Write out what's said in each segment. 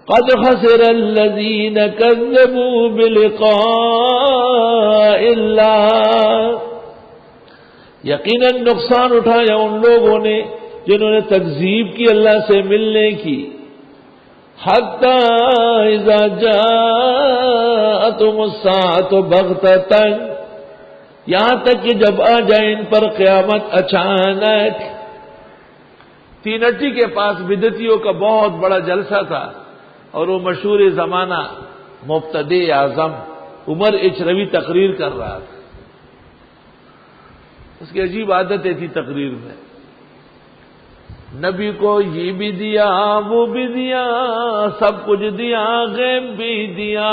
قد خسر الذین کذبوا بلقاء اللہ، یقیناً نقصان اٹھایا ان لوگوں نے جنہوں نے تکذیب کی اللہ سے ملنے کی. حتی اذا جاءتهم الساعۃ بغتۃ، یہاں تک کہ جب آ جائے ان پر قیامت اچانک. تینٹی کے پاس بدعتیوں کا بہت بڑا جلسہ تھا اور وہ مشہور زمانہ مبتدی اعظم عمر اچروی تقریر کر رہا تھا. اس کی عجیب عادتیں تھی تقریر میں، نبی کو یہ بھی دیا وہ بھی دیا، سب کچھ دیا غیب بھی دیا.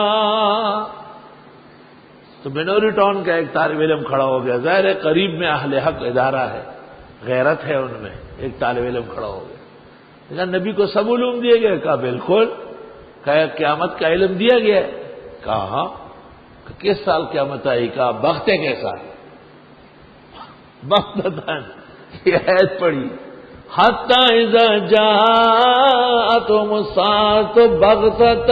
تو بنوری ٹاؤن کا ایک طالب علم کھڑا ہو گیا، ظاہر ہے قریب میں اہل حق ادارہ ہے، غیرت ہے ان میں. ایک طالب علم کھڑا ہو گیا، کہا نبی کو سب علوم دیے گئے؟ کہا بالکل. کہا قیامت کا علم دیا گیا ہے؟ کہا ہاں. کس سال قیامت آئی؟ کہا بخت کیسا ہے؟ بختتاً یہ آیت پڑھی، حتی اذا جاءتهم الساعۃ بغتۃ،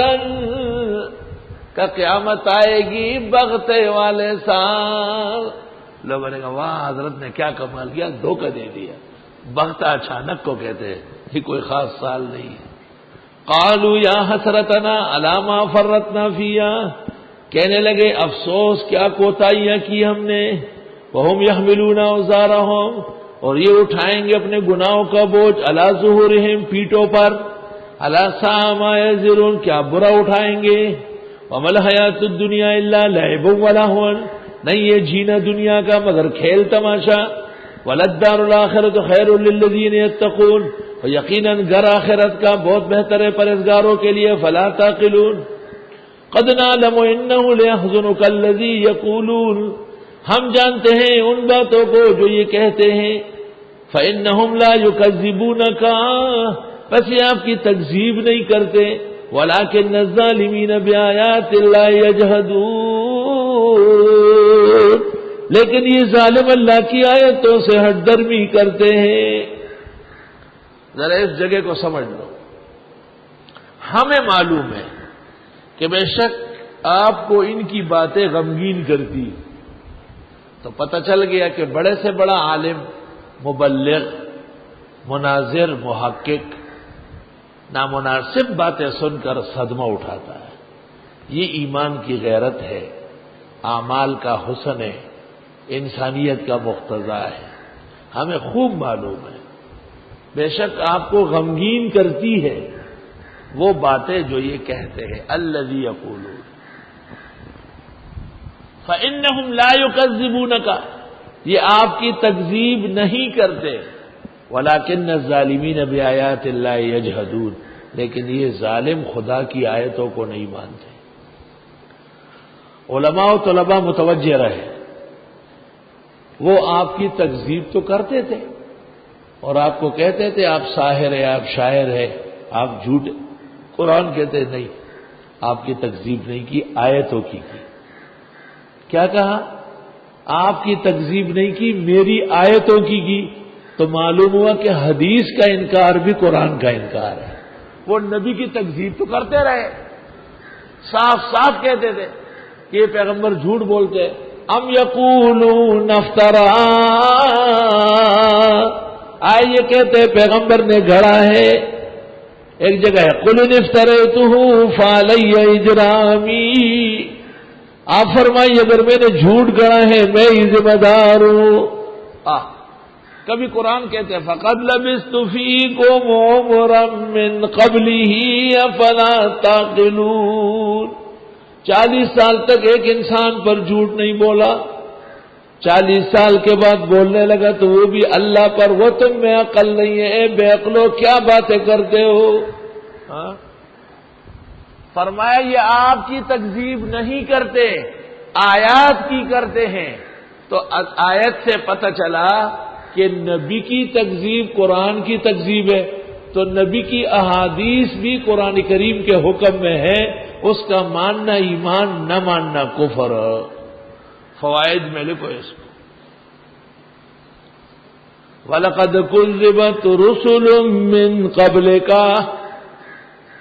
کہ قیامت آئے گی بغتے والے سال. لوگوں نے کہا واہ حضرت نے کیا کمال کیا، دھوکہ دے دیا. بغتہ اچانک کو کہتے ہیں، یہ کوئی خاص سال نہیں ہے. قالوا یا حسرتنا علی ما فرطنا فیہا، کہنے لگے افسوس کیا کوتاہیاں کی ہم نے. وہم یحملون اوزارہم، اور یہ اٹھائیں گے اپنے گناہوں کا بوجھ، علی ظہورہم پیٹوں پر. الا ساء ما یزرون، کیا برا اٹھائیں گے. وما الحیات الدنیا الا لعب ولہو، نہیں یہ جینا دنیا کا مگر کھیل تماشا. وللدار الآخرۃ خیر للذین یتقون، اور یقیناً گھر آخرت کا بہت بہتر ہے پرہیزگاروں کے لیے. فلا تعقلون. قد نعلم انہ لیحزنک الذی یقولون، ہم جانتے ہیں ان باتوں کو جو یہ کہتے ہیں. فإنہم لا یکذبونک، بس یہ آپ کی تکذیب نہیں کرتے. ولکن الظالمین بآیات اللہ یجحدون، لیکن یہ ظالم اللہ کی آیتوں سے ہٹ درمی کرتے ہیں. ذرا اس جگہ کو سمجھ لو. ہمیں معلوم ہے کہ بے شک آپ کو ان کی باتیں غمگین کرتی، تو پتہ چل گیا کہ بڑے سے بڑا عالم، مبلغ، مناظر، محقق نامناسب باتیں سن کر صدمہ اٹھاتا ہے. یہ ایمان کی غیرت ہے، اعمال کا حسن ہے، انسانیت کا مقتضا ہے. ہمیں خوب معلوم ہے بے شک آپ کو غمگین کرتی ہے وہ باتیں جو یہ کہتے ہیں. الذی یقولون فإنہم لا یکذبونک، یہ آپ کی تکذیب نہیں کرتے. ولکن الظالمین بآیات اللہ یجحدون، لیکن یہ ظالم خدا کی آیتوں کو نہیں مانتے. علماء و طلباء متوجہ رہے، وہ آپ کی تکذیب تو کرتے تھے اور آپ کو کہتے تھے آپ ساحر ہیں، آپ شاعر ہیں، آپ جھوٹ. قرآن کہتے نہیں، آپ کی تکذیب نہیں کی، آیتوں کی. کیا کہا؟ آپ کی تکذیب نہیں کی، میری آیتوں کی. تو معلوم ہوا کہ حدیث کا انکار بھی قرآن کا انکار ہے. وہ نبی کی تکذیب تو کرتے رہے، صاف صاف کہتے تھے کہ یہ پیغمبر جھوٹ بولتے. ام یقولون افترا، یہ کہتے پیغمبر نے گھڑا ہے. ایک جگہ ہے قل ان افتریتہ فعلی اجرامی، آپ فرمائیے اگر میں نے جھوٹ گڑا ہے میں ہی ذمہ دار ہوں. کبھی قرآن کہتے ہیں فقد لبثت فیکم عمرا من قبلہ افلا تعقلون، 40 سال تک ایک انسان پر جھوٹ نہیں بولا، 40 سال کے بعد بولنے لگا تو وہ بھی اللہ پر. وہ تم میں عقل نہیں ہے، اے بے عقلو کیا باتیں کرتے ہو. فرمایا یہ آپ کی تکذیب نہیں کرتے، آیات کی کرتے ہیں. تو آیت سے پتہ چلا کہ نبی کی تکذیب قرآن کی تکذیب ہے، تو نبی کی احادیث بھی قرآن کریم کے حکم میں ہے، اس کا ماننا ایمان، نہ ماننا کفر. فوائد میں لکھو اس کو. وَلَقَدْ كُذِّبَتْ رُسُلٌ مِّن قَبْلِكَ،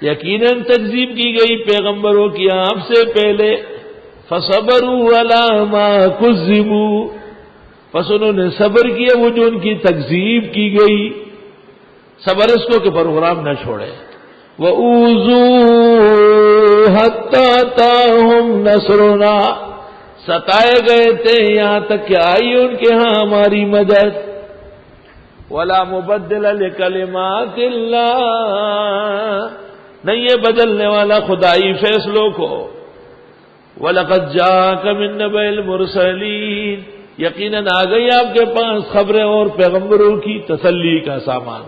یقیناً تکذیب کی گئی پیغمبروں کی آپ سے پہلے، فصبروا علی ما کذبوا، پس انہوں نے صبر کیا وہ جو ان کی تکذیب کی گئی، صبر اس کو کہ پروگرام نہ چھوڑے، وَأُوذُوا حَتَّى أَتَاهُمْ نَصْرُنَا، ستائے گئے تھے یہاں تک کہ آئی ان کے ہاں ہماری مدد، وَلَا مُبَدِّلَ لِكَلِمَاتِ اللَّهِ، نہیں یہ بدلنے والا خدائی فیصلوں کو، وَلَقَدْ جَاءَكَ مِن نَّبَإِ الْمُرْسَلِينَ، یقیناً آ گئی آپ کے پاس خبریں اور پیغمبروں کی تسلی کا سامان،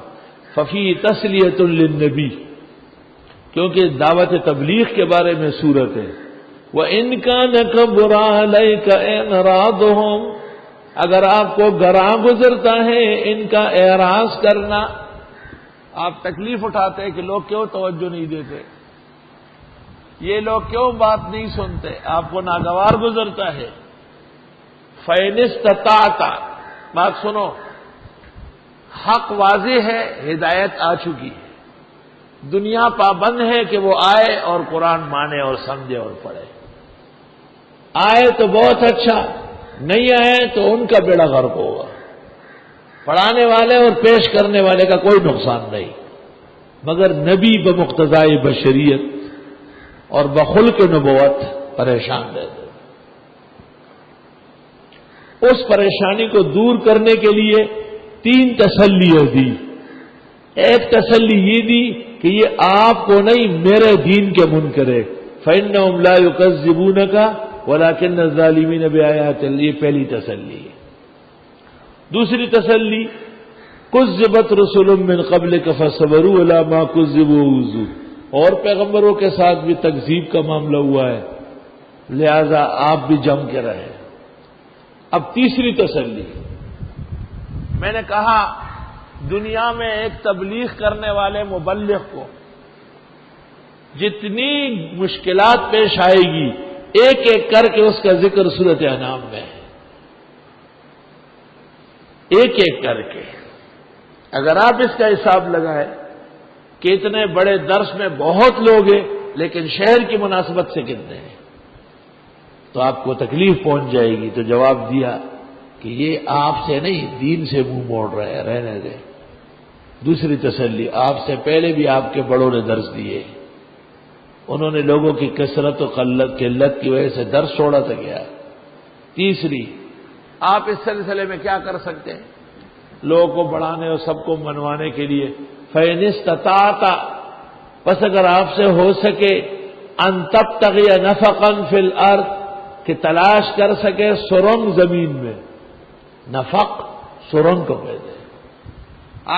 ففی تسلیۃ للنبی، کیونکہ دعوت تبلیغ کے بارے میں صورت ہے، وَإِن كَانَ كَبُرَ عَلَيْكَ إِعْرَاضُهُمْ، اگر آپ کو گراں گزرتا ہے ان کا اعراض کرنا، آپ تکلیف اٹھاتے ہیں کہ لوگ کیوں توجہ نہیں دیتے، یہ لوگ کیوں بات نہیں سنتے، آپ کو ناگوار گزرتا ہے، فَإِنِ اسْتَطَعْتَ، بات سنو، حق واضح ہے، ہدایت آ چکی ہے، دنیا پابند ہے کہ وہ آئے اور قرآن مانے اور سمجھے اور پڑھے، آئے تو بہت اچھا، نہیں آئے تو ان کا بیڑا غرق ہوگا، پڑھانے والے اور پیش کرنے والے کا کوئی نقصان نہیں، مگر نبی بمقتضائے بشریت اور بخلق نبوت پریشان رہتے، اس پریشانی کو دور کرنے کے لیے 3 تسلیاں دی، ایک تسلی یہ دی کہ یہ آپ کو نہیں میرے دین کے منکر ہے، فَإِنَّهُمْ لَا يُكَذِّبُونَكَ وَلَكِنَّ الظَّالِمِينَ بِآيَاتِ اللَّهِ، یہ پہلی تسلی ہے۔ دوسری تسلی، كُذِّبَتْ رُسُلٌ مِّن قَبْلِكَ فَصَبَرُوا عَلَىٰ مَا كُذِّبُوا وَأُوذُوا، اور پیغمبروں کے ساتھ بھی تکذیب کا معاملہ ہوا ہے، لہذا آپ بھی جم کے رہے۔ اب تیسری تسلی، میں نے کہا دنیا میں ایک تبلیغ کرنے والے مبلغ کو جتنی مشکلات پیش آئے گی ایک ایک کر کے اس کا ذکر سورۃ انعام میں ہے، ایک ایک کر کے، اگر آپ اس کا حساب لگائیں کہ اتنے بڑے درس میں بہت لوگ ہیں لیکن شہر کی مناسبت سے کتنے ہیں تو آپ کو تکلیف پہنچ جائے گی، تو جواب دیا کہ یہ آپ سے نہیں دین سے منہ موڑ رہے ہیں، رہنے دیں۔ دوسری تسلی، آپ سے پہلے بھی آپ کے بڑوں نے درس دیے، انہوں نے لوگوں کی کثرت و قلت کی وجہ سے درس چھوڑا تھا کیا۔ تیسری، آپ اس سلسلے میں کیا کر سکتے ہیں لوگوں کو بڑھانے اور سب کو منوانے کے لیے، فَإِنِ اسْتَطَعْتَ، پس اگر آپ سے ہو سکے، أَن تَبْتَغِيَ نَفَقًا فِي الْأَرْضِ، کہ تلاش کر سکے سرنگ زمین میں، نفق سرنگ کو کہتے ہیں۔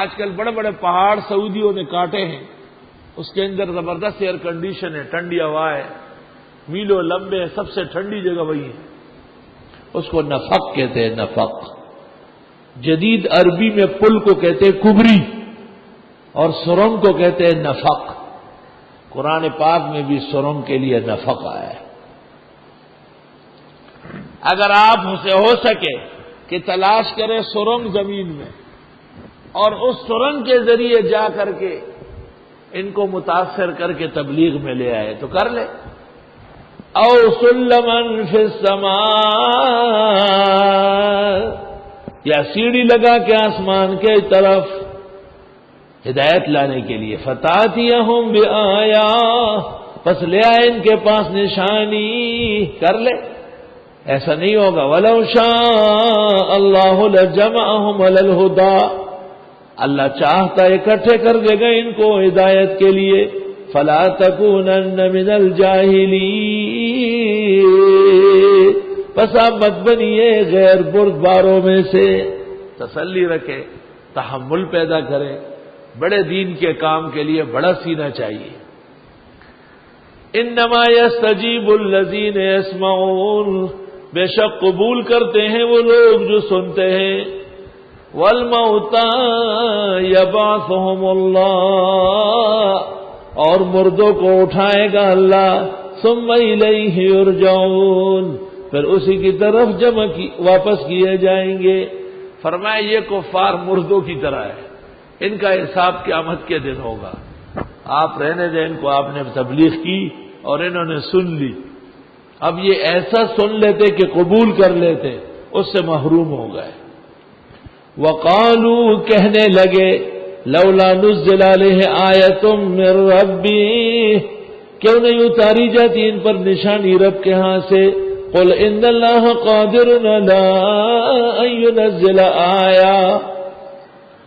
آج کل بڑے بڑے پہاڑ سعودیوں نے کاٹے ہیں، اس کے اندر زبردست ایئر کنڈیشن ہے، ٹھنڈی ہوا ہے، میلوں لمبے، سب سے ٹھنڈی جگہ وہی ہے، اس کو نفق کہتے ہیں، نفق۔ جدید عربی میں پل کو کہتے ہیں کبری اور سرنگ کو کہتے ہیں نفق، قرآن پاک میں بھی سرنگ کے لیے نفق آیا ہے۔ اگر آپ سے ہو سکے کہ تلاش کرے سرنگ زمین میں اور اس سرنگ کے ذریعے جا کر کے ان کو متاثر کر کے تبلیغ میں لے آئے تو کر لے، او سلمن فی السماء، یا سیڑھی لگا کے آسمان کے طرف ہدایت لانے کے لیے، فتاتیہم بآیات، پس لے آئے ان کے پاس نشانی، کر لے، ایسا نہیں ہوگا۔ وَلَوْ شَاءَ اللَّهُ لَجَمَعَهُمْ عَلَى الْهُدَىٰ، اللہ چاہتا اکٹھے کر دے گا ان کو ہدایت کے لیے، فَلَا تَكُونَنَّ مِنَ الْجَاهِلِينَ، پس آپ مت بنیے غیر بردباروں میں سے۔ تسلی رکھے، تحمل پیدا کرے، بڑے دین کے کام کے لیے بڑا سینہ چاہیے۔ انما یستجیب الذین یسمعون، بے شک قبول کرتے ہیں وہ لوگ جو سنتے ہیں، والموتى یبعثهم اللہ، اور مردوں کو اٹھائے گا اللہ، ثم الیہ یرجعون، پھر اسی کی طرف واپس کیے جائیں گے۔ فرمایا یہ کفار مردوں کی طرح ہے، ان کا حساب قیامت کے دن ہوگا۔ آپ رہنے دیں ان کو، آپ نے تبلیغ کی اور انہوں نے سن لی، اب یہ ایسا سن لیتے کہ قبول کر لیتے، اس سے محروم ہو گئے۔ وقالو کہنے لگے لولا نزل علیہ آیۃ من ربی، کیوں نہیں اتاری جاتی ان پر نشانی رب کے ہاں سے؟ قل ان اللہ قادر علی ان ینزل آیہ،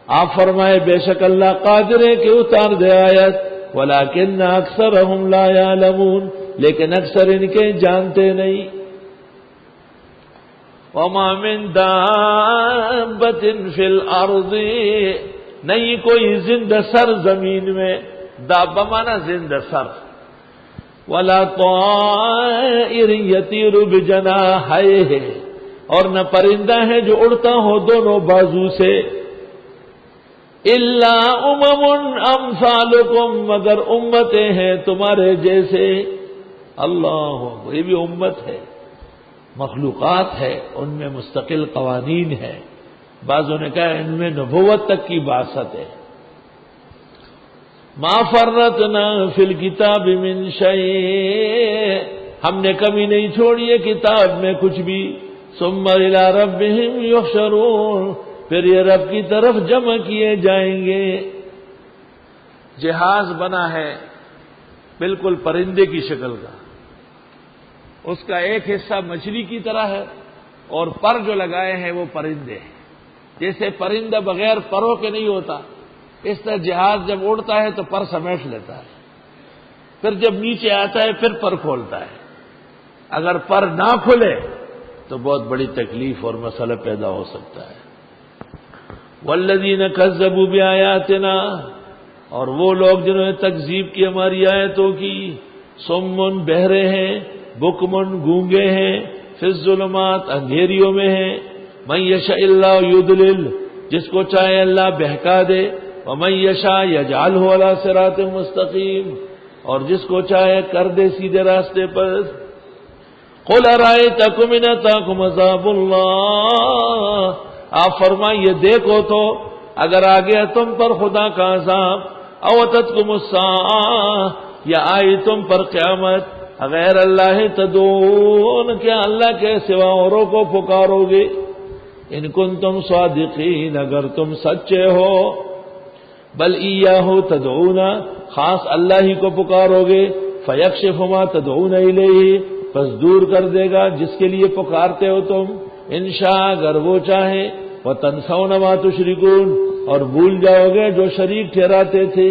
آپ فرمائے بے شک اللہ قادر ہے کہ اتار دے آیت، ولکن اکثرہم لا یعلمون، لیکن اکثر ان کے جانتے نہیں۔ وما من دابۃ فی الارض، نہیں کوئی زندہ سر زمین میں، دابہ مانا زندہ سر، ولا طائر یطیر بجناحیہ، اور نہ پرندہ ہے جو اڑتا ہو دونوں بازو سے، الا امم امثالکم، مگر امتیں ہیں تمہارے جیسے۔ اللہ، یہ بھی امت ہے، مخلوقات ہے، ان میں مستقل قوانین ہے، بعضوں نے کہا ان میں نبوت تک کی باسط ہے۔ ما فرطنا فی الکتاب من شیء، ہم نے کمی نہیں چھوڑی ہے کتاب میں کچھ بھی۔ ثم الی ربہم یحشرون، پھر یہ رب کی طرف جمع کیے جائیں گے۔ جہاز بنا ہے بالکل پرندے کی شکل کا، اس کا ایک حصہ مچھلی کی طرح ہے اور پر جو لگائے ہیں وہ پرندے ہیں، جیسے پرندہ بغیر پروں کے نہیں ہوتا، اس طرح جہاز جب اڑتا ہے تو پر سمیٹ لیتا ہے، پھر جب نیچے آتا ہے پھر پر کھولتا ہے۔ اگر پر نہ کھلے تو بہت بڑی تکلیف اور مسئلہ پیدا ہو سکتا ہے۔ والذین کذبوا بآیاتنا، اور وہ لوگ جنہوں نے تکذیب کی ہماری آیتوں کی، صم بہرے ہیں، بکمن گونگے ہیں، فی الظلمات اندھیریوں میں ہیں، من یشاء اللہ یضلل، جس کو چاہے اللہ بہکا دے، ومن یشاء یجعلہ علی صراط مستقیم، اور جس کو چاہے کر دے سیدھے راستے پر۔ قل ارأیتکم ان اتاکم عذاب اللہ، آپ فرمائیے دیکھو تو اگر آ گیا تم پر خدا کا عذاب، او اتتکم الساعہ، یا آئی تم پر قیامت، غیر اللہ تدعون، کیا اللہ کے سوا اوروں کو پکارو گے؟ ان کنتم صادقین، اگر تم سچے ہو، بل ایاہ تدعون، خاص اللہ ہی کو پکارو گے، فیکشف ما تدعون الیہ، پس دور کر دے گا جس کے لیے پکارتے ہو تم، انشاء اگر وہ چاہے، وتنسون ما تشرکون، اور بھول جاؤ گے جو شریک ٹھہراتے تھے۔